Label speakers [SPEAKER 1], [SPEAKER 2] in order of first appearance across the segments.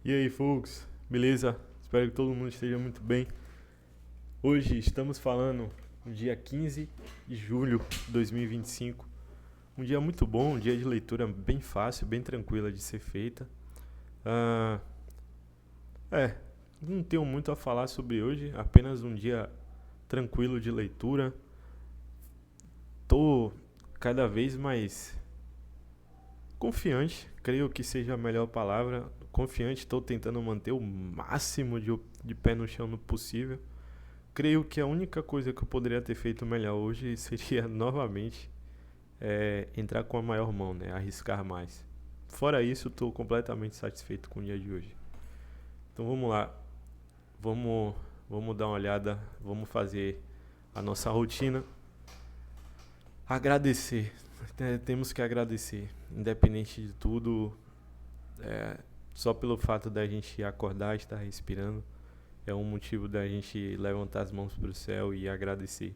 [SPEAKER 1] E aí, folks? Beleza? Espero que todo mundo esteja muito bem. Hoje estamos falando no dia 15 de julho de 2025. Um dia muito bom, um dia de leitura bem fácil, bem tranquila de ser feita. Ah, não tenho muito a falar sobre hoje, apenas um dia tranquilo de leitura. Tô cada vez mais confiante, creio que seja a melhor palavra. Confiante, estou tentando manter o máximo de pé no chão no possível. Creio que a única coisa que eu poderia ter feito melhor hoje seria novamente entrar com a maior mão, né? Arriscar mais. Fora isso, estou completamente satisfeito com o dia de hoje. Então vamos lá, vamos dar uma olhada, vamos fazer a nossa rotina. Agradecer, temos que agradecer, independente de tudo. Só pelo fato da gente acordar, estar respirando, é um motivo da gente levantar as mãos para o céu e agradecer,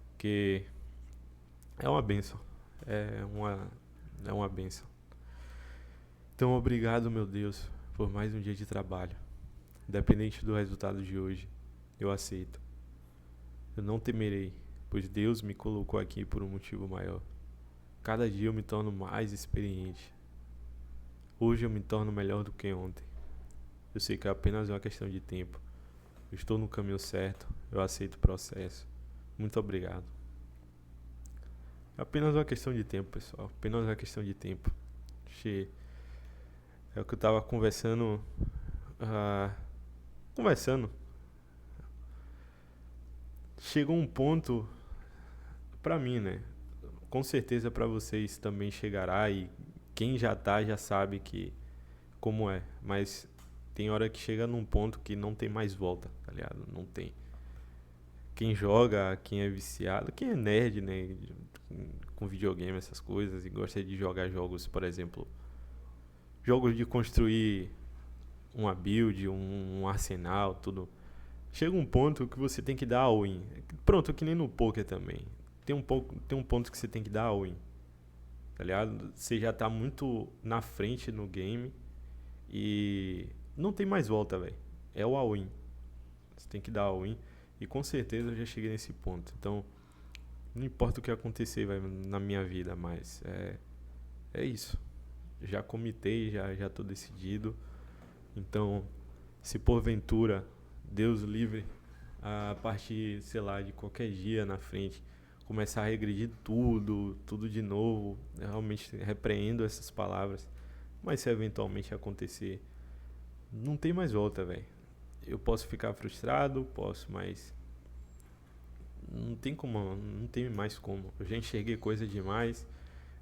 [SPEAKER 1] porque é uma bênção, é uma bênção. Então, obrigado, meu Deus, por mais um dia de trabalho. Independente do resultado de hoje, eu aceito. Eu não temerei, pois Deus me colocou aqui por um motivo maior. Cada dia eu me torno mais experiente. Hoje eu me torno melhor do que ontem. Eu sei que é apenas uma questão de tempo. Eu estou no caminho certo, eu aceito o processo. Muito obrigado. É apenas uma questão de tempo, pessoal. Apenas uma questão de tempo. É o que eu estava conversando. Chegou um ponto, pra mim, né? Com certeza pra vocês também chegará, e quem já tá já sabe que como é. Mas tem hora que chega num ponto que não tem mais volta, tá ligado? Não tem. Quem joga, quem é viciado, quem é nerd, né? Com videogame, essas coisas, e gosta de jogar jogos, por exemplo, jogos de construir uma build, um arsenal, tudo. Chega um ponto que você tem que dar all-in. Pronto, que nem no poker também. Tem um ponto que você tem que dar all-in, tá ligado? Você já tá muito na frente no game e não tem mais volta, velho. É o all-in. Você tem que dar all-in. E com certeza eu já cheguei nesse ponto. Então, não importa o que acontecer, véio, na minha vida, mas é isso. Já comitei, já tô decidido. Então, se porventura, Deus livre, a partir, sei lá, de qualquer dia na frente, começar a regredir tudo de novo, eu realmente repreendo essas palavras. Mas se eventualmente acontecer, não tem mais volta, velho. Eu posso ficar frustrado, posso, mas não tem como, não tem mais como. Eu já enxerguei coisa demais.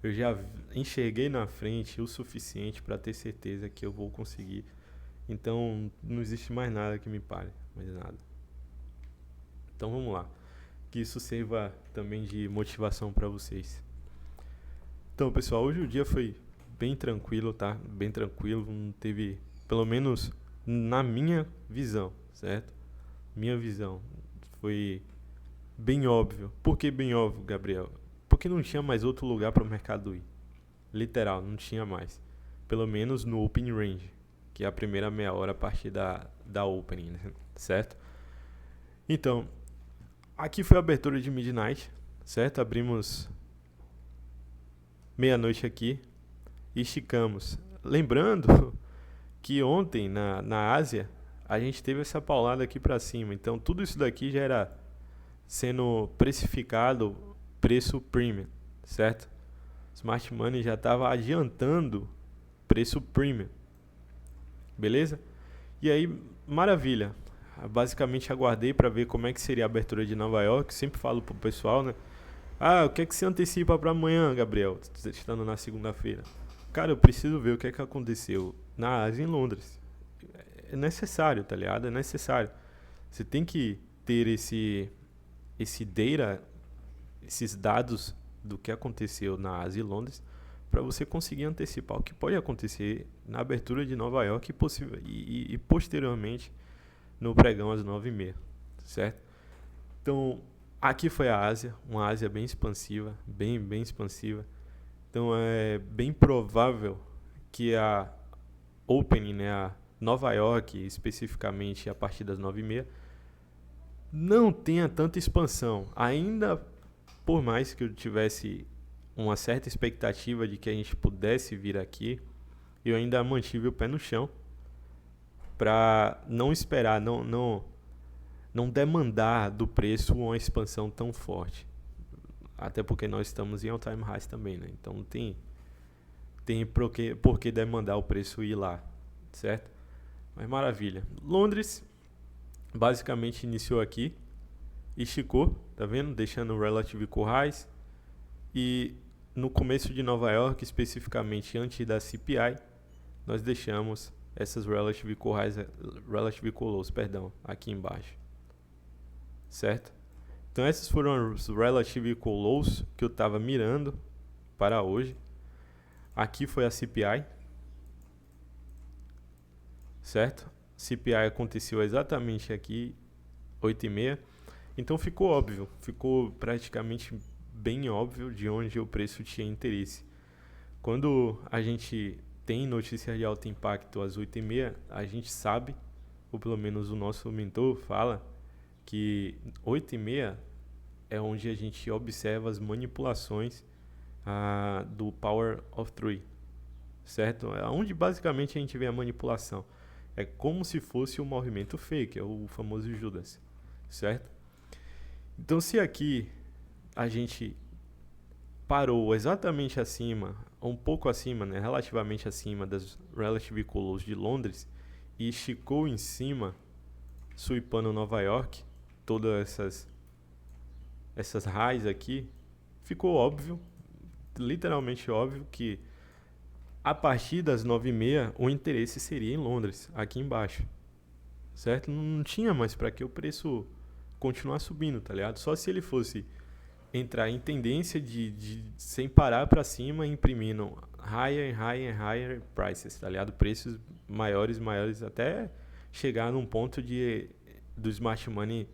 [SPEAKER 1] Eu já enxerguei na frente o suficiente para ter certeza que eu vou conseguir. Então, não existe mais nada que me pare, mais nada. Então, vamos lá. Que isso sirva também de motivação para vocês. Então, pessoal, hoje o dia foi bem tranquilo, tá? Bem tranquilo, não teve, pelo menos na minha visão, certo? Minha visão foi bem óbvio. Por que bem óbvio, Gabriel? Porque não tinha mais outro lugar para o mercado ir. Literal, não tinha mais. Pelo menos no Open Range, que é a primeira meia hora a partir da Opening, né? Certo? Então, aqui foi a abertura de Midnight, certo? Abrimos meia-noite aqui e esticamos. Lembrando que ontem na Ásia a gente teve essa paulada aqui para cima. Então, tudo isso daqui já era sendo precificado preço premium, certo? Smart Money já estava adiantando preço premium, beleza? E aí, maravilha. Basicamente aguardei para ver como é que seria a abertura de Nova York. Sempre falo pro pessoal, né? O que é que se antecipa para amanhã, Gabriel? Estando na segunda-feira. Cara, eu preciso ver o que é que aconteceu na Ásia, em Londres. É necessário, tá ligado? É necessário. Você tem que ter esse data, esses dados do que aconteceu na Ásia e Londres, para você conseguir antecipar o que pode acontecer na abertura de Nova York e posteriormente no pregão às 9h30, certo? Então, aqui foi a Ásia, uma Ásia bem expansiva, bem expansiva. Então, é bem provável que a Opening, né, Nova York, especificamente a partir das 9h30, não tenha tanta expansão. Ainda, por mais que eu tivesse uma certa expectativa de que a gente pudesse vir aqui, eu ainda mantive o pé no chão para não esperar, não demandar do preço uma expansão tão forte. Até porque nós estamos em all-time highs também, né? Então não tem por que demandar o preço ir lá, certo? Mas maravilha. Londres basicamente iniciou aqui, esticou, tá vendo? Deixando o Relative Equal Highs. E no começo de Nova York, especificamente antes da CPI, nós deixamos essas Relative Equal Highs, Relative Equal Lows, perdão, aqui embaixo. Certo? Então essas foram os Relative Equal Lows que eu estava mirando para hoje. Aqui foi a CPI. Certo? CPI aconteceu exatamente aqui, 8h30. Então ficou óbvio, ficou praticamente bem óbvio de onde o preço tinha interesse. Quando a gente tem notícias de alto impacto às 8h30, a gente sabe, ou pelo menos o nosso mentor fala, que 8h30 é onde a gente observa as manipulações do Power of Three, certo? É onde basicamente a gente vê a manipulação. É como se fosse um movimento fake, é o famoso Judas, certo? Então se aqui a gente parou exatamente acima, um pouco acima, né, relativamente acima das Relative Equal Lows de Londres e esticou em cima, sweepando Nova York, todas essas highs aqui, ficou óbvio, literalmente óbvio que a partir das 9h30 o interesse seria em Londres, aqui embaixo, certo? Não tinha mais para que o preço continuar subindo, tá ligado? Só se ele fosse entrar em tendência de sem parar para cima, imprimindo higher prices, tá ligado? Preços maiores, até chegar num ponto do Smart Money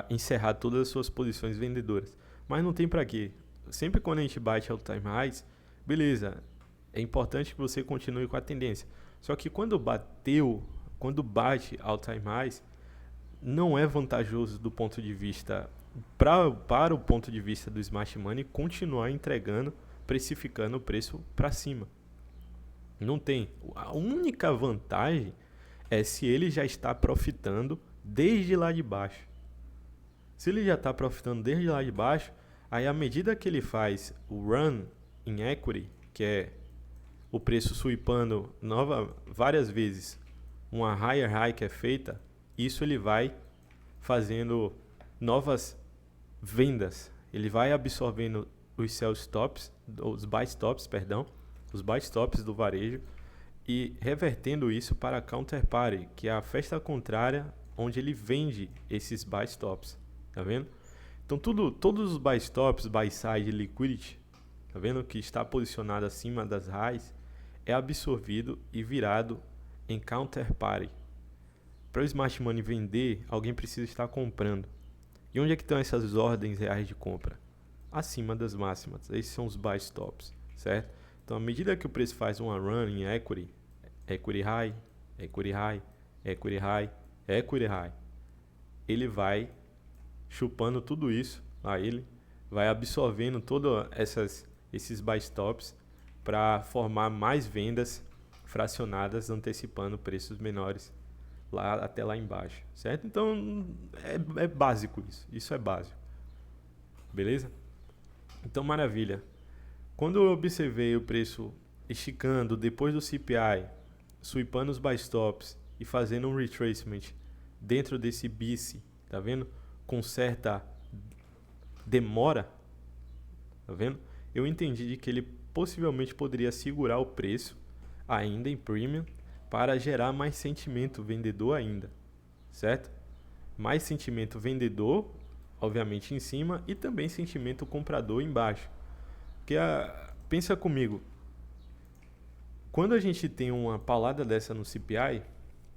[SPEAKER 1] encerrar todas as suas posições vendedoras. Mas não tem para quê. Sempre quando a gente bate all-time highs, beleza, é importante que você continue com a tendência. Só que quando bate all-time highs, não é vantajoso do ponto de vista para o ponto de vista do Smart Money continuar entregando, precificando o preço para cima. Não tem. A única vantagem é se ele já está profitando desde lá de baixo. Se ele já está profitando desde lá de baixo, aí à medida que ele faz o run em equity, que é o preço sweepando várias vezes uma higher high que é feita, isso ele vai fazendo novas vendas. Ele vai absorvendo os sell stops, os buy stops, perdão, os buy stops do varejo e revertendo isso para a counterparty, que é a festa contrária onde ele vende esses buy stops, tá vendo? Então todos os buy stops, buy side liquidity, tá vendo, que está posicionado acima das highs, é absorvido e virado em counterparty. Para o Smart Money vender, alguém precisa estar comprando. E onde é que estão essas ordens reais de compra? Acima das máximas. Esses são os buy stops, certo? Então, à medida que o preço faz uma run em equity, equity high, equity high, equity high, equity high, ele vai chupando tudo isso, ele vai absorvendo todos esses buy stops para formar mais vendas fracionadas, antecipando preços menores até lá embaixo, certo? Então é básico isso é básico, beleza? Então maravilha. Quando eu observei o preço esticando depois do CPI, sweepando os buy stops e fazendo um retracement dentro desse BICE, tá vendo? Com certa demora, tá vendo? Eu entendi de que ele possivelmente poderia segurar o preço ainda em premium para gerar mais sentimento vendedor ainda, certo? Mais sentimento vendedor, obviamente em cima, e também sentimento comprador embaixo. Porque pensa comigo, quando a gente tem uma paulada dessa no CPI,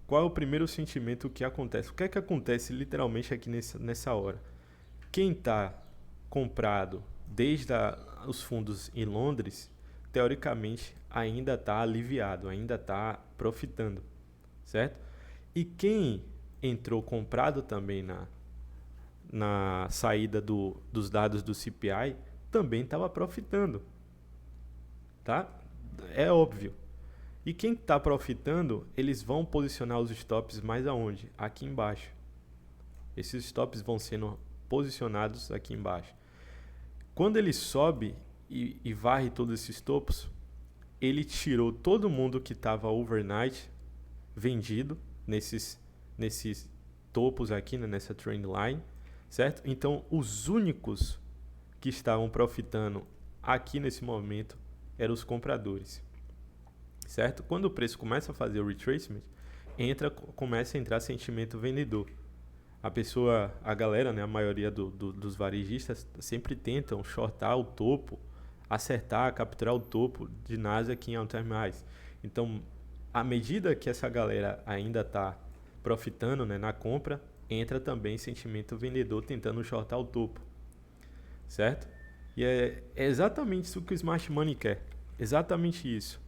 [SPEAKER 1] qual é o primeiro sentimento que acontece? O que é que acontece literalmente aqui nessa hora? Quem está comprado desde os fundos em Londres, teoricamente ainda está aliviado, ainda está profitando, certo? E quem entrou comprado também na saída dos dados do CPI também estava profitando, tá? É óbvio. E quem está profitando, eles vão posicionar os stops mais aonde? Aqui embaixo. Esses stops vão sendo posicionados aqui embaixo. Quando ele sobe e varre todos esses topos, ele tirou todo mundo que estava overnight vendido nesses topos aqui, né, nessa trend line, certo? Então, os únicos que estavam profitando aqui nesse momento eram os compradores, certo? Quando o preço começa a fazer o retracement, começa a entrar sentimento vendedor. A galera, né, a maioria dos varejistas sempre tentam shortar o topo, acertar, capturar o topo de Nasdaq em all-time highs. Então, à medida que essa galera ainda está profitando, né, na compra, entra também sentimento vendedor tentando shortar o topo, certo? E é exatamente isso que o Smart Money quer, exatamente isso.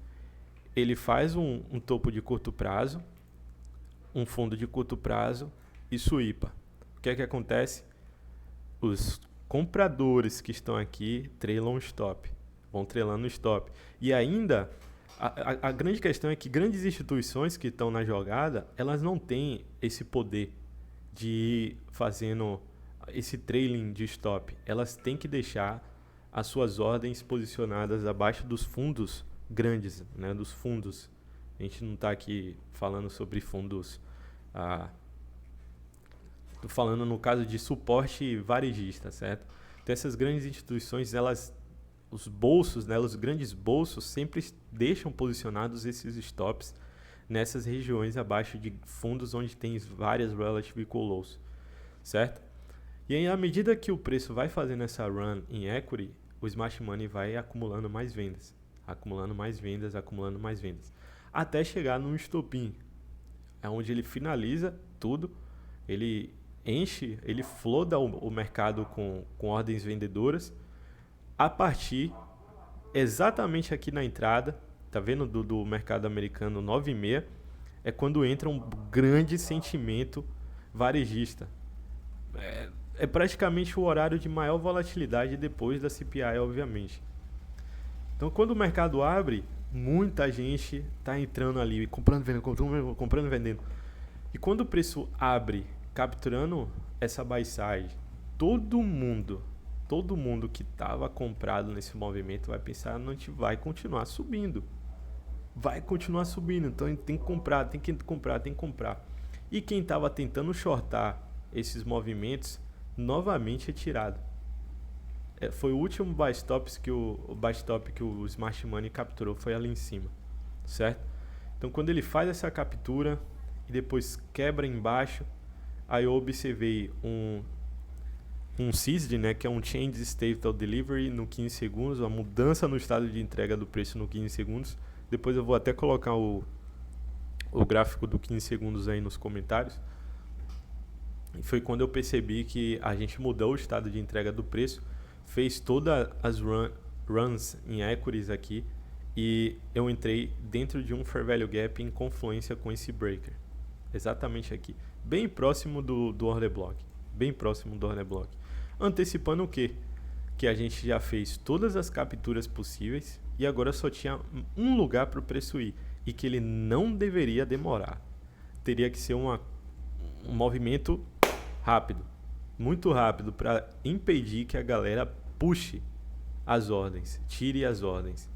[SPEAKER 1] Ele faz um topo de curto prazo, um fundo de curto prazo e sweepa. O que é que acontece? Os compradores que estão aqui trailam o stop, vão trailando o stop. E ainda, a grande questão é que grandes instituições que estão na jogada, elas não têm esse poder de ir fazendo esse trailing de stop. Elas têm que deixar as suas ordens posicionadas abaixo dos fundos grandes, né, dos fundos. A gente não está aqui falando sobre fundos... Estou falando no caso de suporte varejista, certo? Então essas grandes instituições, os bolsos, né, os grandes bolsos sempre deixam posicionados esses stops nessas regiões abaixo de fundos onde tem várias relative equal lows, certo? E aí, à medida que o preço vai fazendo essa run em equity, o Smart Money vai acumulando mais vendas, acumulando mais vendas, acumulando mais vendas, até chegar num estopim, onde ele finaliza tudo, ele enche, ele floda o mercado com ordens vendedoras, a partir exatamente aqui na entrada, tá vendo, do mercado americano 9,6, é quando entra um grande sentimento varejista. É praticamente o horário de maior volatilidade depois da CPI, obviamente. Então, quando o mercado abre, muita gente está entrando ali, comprando, vendendo. E quando o preço abre, capturando essa buy side, todo mundo que estava comprado nesse movimento vai pensar, não, a gente vai continuar subindo. Vai continuar subindo, então a gente tem que comprar. E quem estava tentando shortar esses movimentos, novamente é tirado. Foi o último buy stop que o Smart Money capturou, foi ali em cima, certo? Então quando ele faz essa captura e depois quebra embaixo, aí eu observei um CSD, né, que é um Change State of Delivery no 15 segundos, uma mudança no estado de entrega do preço no 15 segundos. Depois eu vou até colocar o gráfico do 15 segundos aí nos comentários. E foi quando eu percebi que a gente mudou o estado de entrega do preço, fez todas as runs em equities aqui e eu entrei dentro de um Fair Value Gap em confluência com esse breaker. Exatamente aqui. Bem próximo do order block. Bem próximo do order block. Antecipando o quê? Que a gente já fez todas as capturas possíveis e agora só tinha um lugar para o preço ir. E que ele não deveria demorar. Teria que ser um movimento rápido. Muito rápido para impedir que a galera puxe as ordens. Tire as ordens.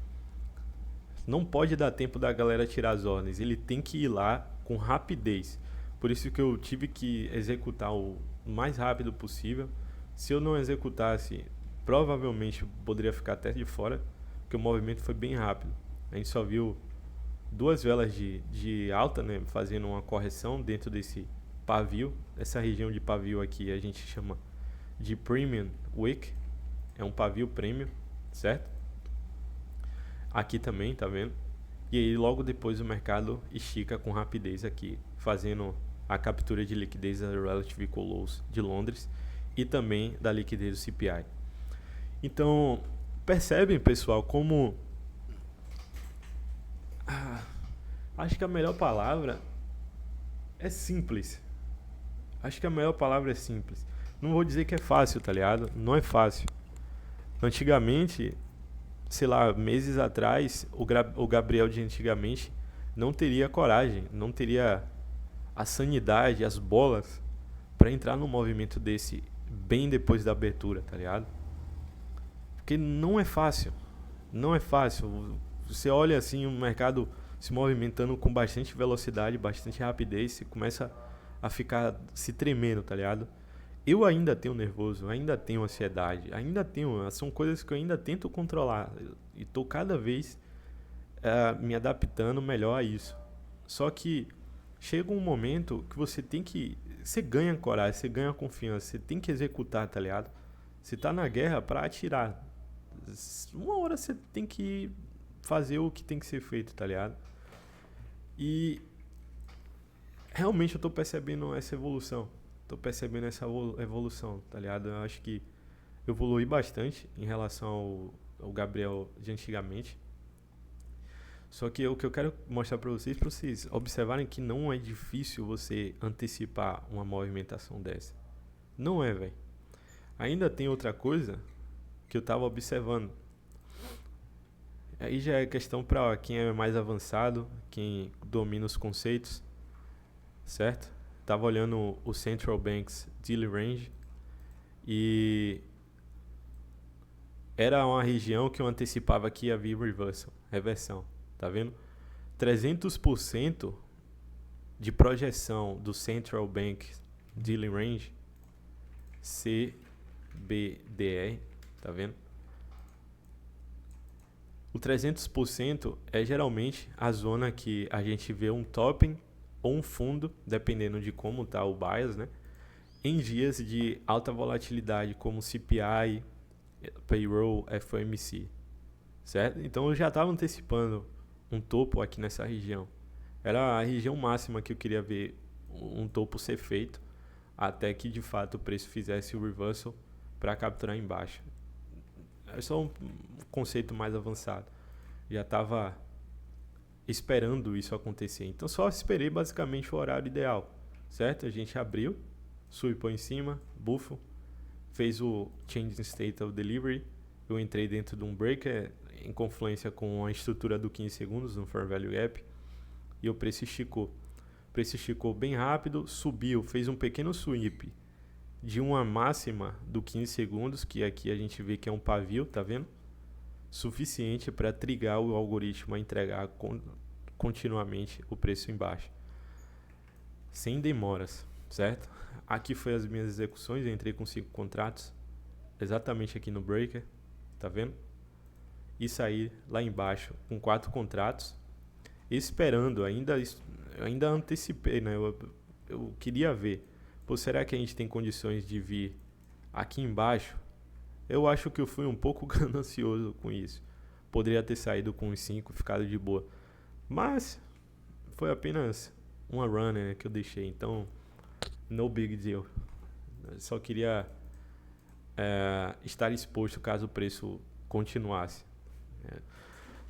[SPEAKER 1] Não pode dar tempo da galera tirar as ordens. Ele tem que ir lá com rapidez. Por isso que eu tive que executar o mais rápido possível. Se eu não executasse, provavelmente poderia ficar até de fora, porque o movimento foi bem rápido. A gente só viu duas velas de alta, né, fazendo uma correção dentro desse pavio. Essa região de pavio aqui a gente chama de Premium Wick. É um pavio premium, certo? Aqui também, tá vendo? E aí logo depois o mercado estica com rapidez aqui, fazendo a captura de liquidez da Relative Equal Lows de Londres e também da liquidez do CPI. Então, percebem, pessoal, como... acho que a melhor palavra é simples. Acho que a maior palavra é simples. Não vou dizer que é fácil, tá ligado? Não é fácil. Antigamente, sei lá, meses atrás, o Gabriel de antigamente não teria coragem, não teria a sanidade, as bolas pra entrar num movimento desse bem depois da abertura, tá ligado? Porque não é fácil. Não é fácil. Você olha assim o mercado se movimentando com bastante velocidade, bastante rapidez, você começa a ficar se tremendo, tá ligado? Eu ainda tenho nervoso, ainda tenho ansiedade, ainda tenho. São coisas que eu ainda tento controlar. E tô cada vez me adaptando melhor a isso. Só que chega um momento que você tem que. Você ganha coragem, você ganha confiança, você tem que executar, tá ligado? Você tá na guerra pra atirar. Uma hora você tem que fazer o que tem que ser feito, tá ligado? E realmente eu tô percebendo essa evolução. Tô percebendo essa evolução, tá ligado? Eu acho que eu evolui bastante em relação ao Gabriel de antigamente. Só que o que eu quero mostrar pra vocês observarem que não é difícil você antecipar uma movimentação dessa. Não é, velho. Ainda tem outra coisa que eu tava observando. Aí já é questão para quem é mais avançado, quem domina os conceitos, certo? Tava olhando o Central Bank's Daily Range e era uma região que eu antecipava que ia vir reversão, tá vendo? 300% de projeção do Central Bank Daily Range, CBDR, tá vendo? O 300% é geralmente a zona que a gente vê um topping ou um fundo, dependendo de como está o bias, né? Em dias de alta volatilidade, como CPI, Payroll, FOMC, certo? Então eu já estava antecipando um topo aqui nessa região. Era a região máxima que eu queria ver um topo ser feito, até que de fato o preço fizesse o reversal para capturar embaixo. É só um conceito mais avançado. Já estava esperando isso acontecer. Então só esperei basicamente o horário ideal, certo? A gente abriu, swipou em cima, bufo, fez o Change in State of Delivery. Eu entrei dentro de um breaker em confluência com a estrutura do 15 segundos no Fair Value Gap e o preço esticou. O preço esticou bem rápido, subiu, fez um pequeno sweep de uma máxima do 15 segundos, que aqui a gente vê que é um pavio, tá vendo? Suficiente para trigar o algoritmo a entregar continuamente o preço embaixo, sem demoras, certo? Aqui foi as minhas execuções, eu entrei com 5 contratos, exatamente aqui no breaker, tá vendo? E saí lá embaixo com 4 contratos, esperando, eu ainda antecipei, né? Eu queria ver, pô, será que a gente tem condições de vir aqui embaixo? Eu acho que eu fui um pouco ganancioso com isso. Poderia ter saído com os 5, ficado de boa. Mas foi apenas uma run, né, que eu deixei. Então, no big deal. Eu só queria estar exposto caso o preço continuasse.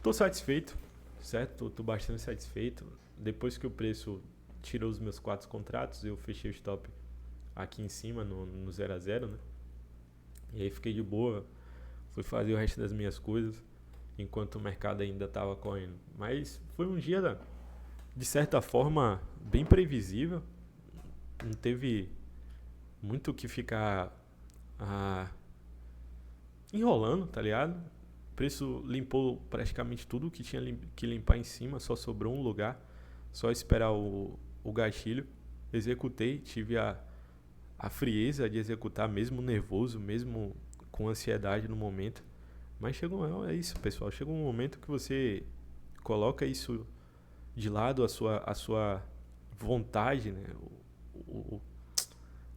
[SPEAKER 1] Tô satisfeito, certo? Tô bastante satisfeito. Depois que o preço tirou os meus 4 contratos, eu fechei o stop aqui em cima, no 0 a 0, né? E aí fiquei de boa, fui fazer o resto das minhas coisas, enquanto o mercado ainda estava correndo. Mas foi um dia, de certa forma, bem previsível. Não teve muito o que ficar enrolando, tá ligado? O preço limpou praticamente tudo que tinha que limpar em cima, só sobrou um lugar, só esperar o gatilho. Executei, tive a frieza de executar, mesmo nervoso, mesmo com ansiedade no momento. Mas é isso, pessoal. Chega um momento que você coloca isso de lado, a sua vontade, né?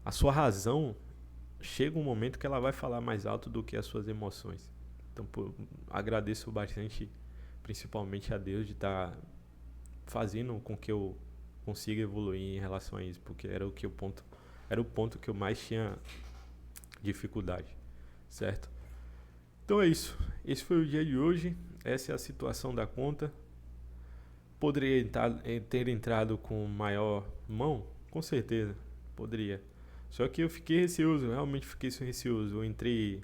[SPEAKER 1] A sua razão. Chega um momento que ela vai falar mais alto do que as suas emoções. Então, agradeço bastante, principalmente a Deus, de estar fazendo com que eu consiga evoluir em relação a isso, porque era o ponto que eu mais tinha dificuldade, certo? Então é isso. Esse foi o dia de hoje. Essa é a situação da conta. Poderia ter entrado com maior mão? Com certeza, poderia. Só que eu fiquei receoso, realmente fiquei receoso. Eu entrei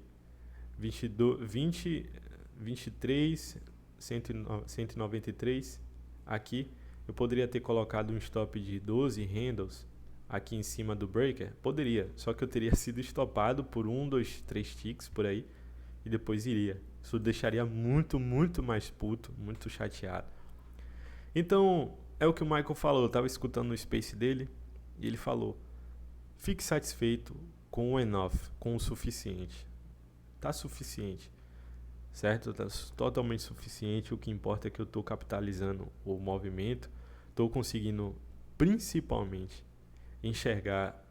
[SPEAKER 1] 22, 20, 23, 193 aqui. Eu poderia ter colocado um stop de 12 handles aqui em cima do breaker? Poderia, só que eu teria sido estopado por 1, 2, 3 ticks por aí e depois iria. Isso deixaria muito, muito mais puto, muito chateado. Então, é o que o Michael falou, eu estava escutando no space dele e ele falou: fique satisfeito com o enough, com o suficiente. Tá suficiente, certo? Tá totalmente suficiente. O que importa é que eu estou capitalizando o movimento, estou conseguindo principalmente enxergar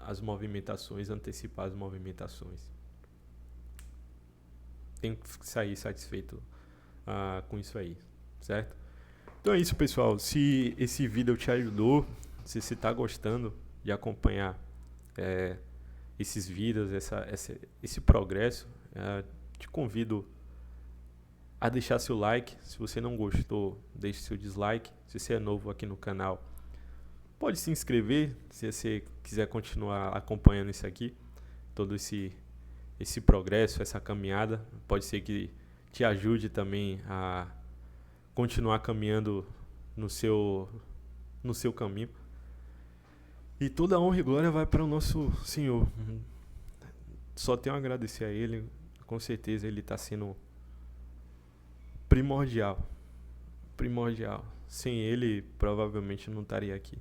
[SPEAKER 1] as movimentações, antecipar as movimentações. Tenho que sair satisfeito com isso aí, certo? Então é isso, pessoal. Se esse vídeo te ajudou, se você está gostando de acompanhar esses vídeos, esse progresso, te convido a deixar seu like. Se você não gostou, deixe seu dislike. Se você é novo aqui no canal, pode se inscrever se você quiser continuar acompanhando isso aqui, todo esse progresso, essa caminhada. Pode ser que te ajude também a continuar caminhando no seu caminho. E toda a honra e glória vai para o nosso Senhor. Só tenho a agradecer a Ele. Com certeza Ele está sendo primordial. Sem Ele, provavelmente não estaria aqui.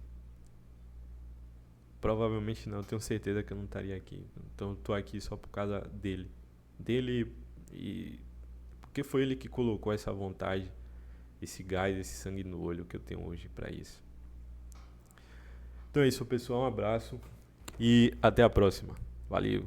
[SPEAKER 1] Provavelmente não, tenho certeza que eu não estaria aqui. Então estou aqui só por causa dele. E porque foi Ele que colocou essa vontade, esse gás, esse sangue no olho que eu tenho hoje para isso. Então é isso, pessoal. Um abraço e até a próxima. Valeu!